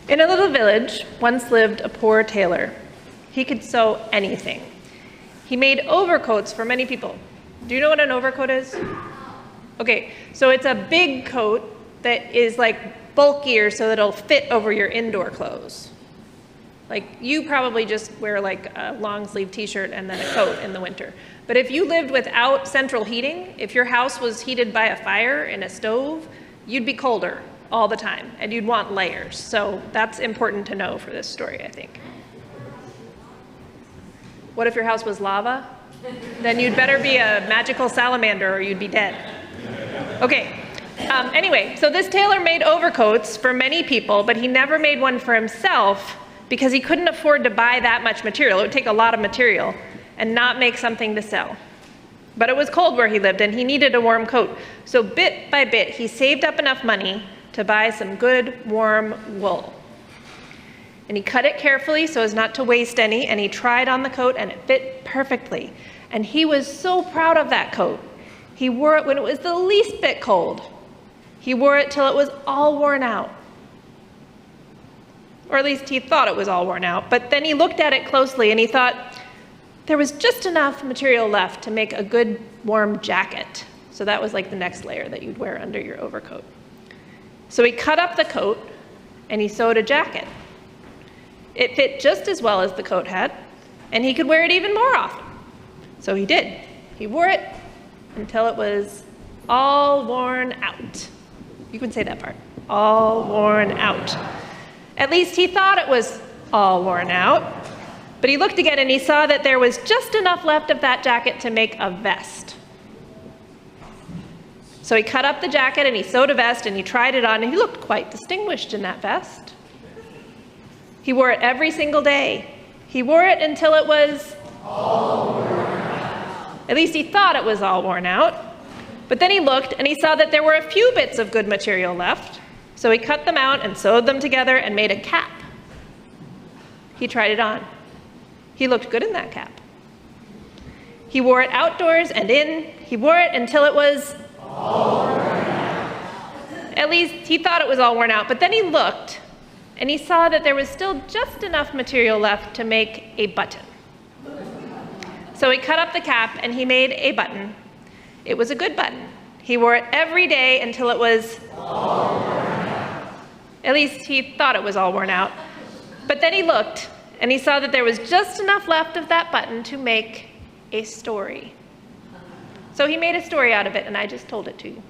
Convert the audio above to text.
In a little village, once lived a poor tailor. He could sew anything. He made overcoats for many people. Do you know what an overcoat is? Okay, so it's a big coat that is like bulkier so that it'll fit over your indoor clothes. Like you probably just wear like a long sleeve t-shirt and then a coat in the winter. But if you lived without central heating, if your house was heated by a fire and a stove, you'd be colder all the time and you'd want layers. So that's important to know for this story, I think. What if your house was lava? Then you'd better be a magical salamander or you'd be dead. Okay, anyway, so this tailor made overcoats for many people, but he never made one for himself because he couldn't afford to buy that much material. It would take a lot of material and not make something to sell. But it was cold where he lived and he needed a warm coat. So bit by bit, he saved up enough money to buy some good warm wool. And he cut it carefully so as not to waste any, and he tried on the coat and it fit perfectly. And he was so proud of that coat. He wore it when it was the least bit cold. He wore it till it was all worn out. Or at least he thought it was all worn out. But then he looked at it closely and he thought, there was just enough material left to make a good warm jacket. So that was like the next layer that you'd wear under your overcoat. So he cut up the coat and he sewed a jacket. It fit just as well as the coat had, and he could wear it even more often. So he did. He wore it until it was all worn out. You can say that part. All worn out. At least he thought it was all worn out. But he looked again and he saw that there was just enough left of that jacket to make a vest. So he cut up the jacket and he sewed a vest and he tried it on and he looked quite distinguished in that vest. He wore it every single day. He wore it until it was all worn out. At least he thought it was all worn out. But then he looked and he saw that there were a few bits of good material left. So he cut them out and sewed them together and made a cap. He tried it on. He looked good in that cap. He wore it outdoors and in. He wore it until it was all worn out. At least he thought it was all worn out. But then he looked and he saw that there was still just enough material left to make a button. So he cut up the cap and he made a button. It was a good button. He wore it every day until it was all worn out. At least he thought it was all worn out. But then he looked and he saw that there was just enough left of that button to make a story. So he made a story out of it and I just told it to you.